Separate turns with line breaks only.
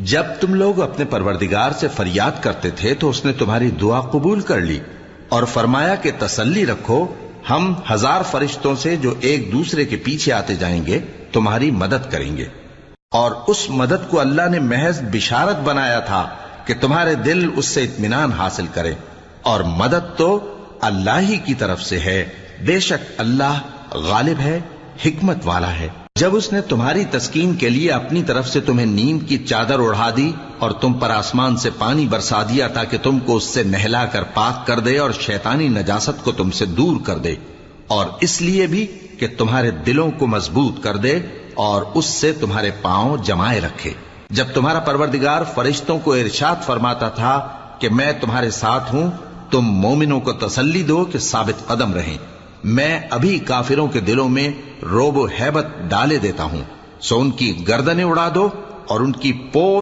جب تم لوگ اپنے پروردگار سے فریاد کرتے تھے تو اس نے تمہاری دعا قبول کر لی اور فرمایا کہ تسلی رکھو، ہم 1000 فرشتوں سے جو ایک دوسرے کے پیچھے آتے جائیں گے تمہاری مدد کریں گے۔ اور اس مدد کو اللہ نے محض بشارت بنایا تھا کہ تمہارے دل اس سے اطمینان حاصل کریں، اور مدد تو اللہ ہی کی طرف سے ہے، بے شک اللہ غالب ہے، حکمت والا ہے۔ جب اس نے تمہاری تسکین کے لیے اپنی طرف سے تمہیں نیند کی چادر اڑھا دی اور تم پر آسمان سے پانی برسا دیا تاکہ تم کو اس سے نہلا کر پاک کر دے اور شیطانی نجاست کو تم سے دور کر دے، اور اس لیے بھی کہ تمہارے دلوں کو مضبوط کر دے اور اس سے تمہارے پاؤں جمائے رکھے۔ جب تمہارا پروردگار فرشتوں کو ارشاد فرماتا تھا کہ میں تمہارے ساتھ ہوں، تم مومنوں کو تسلی دو کہ ثابت قدم رہیں، میں ابھی کافروں کے دلوں میں رعب و ہیبت ڈالے دیتا ہوں، سو ان کی گردنیں اڑا دو اور ان کی پوست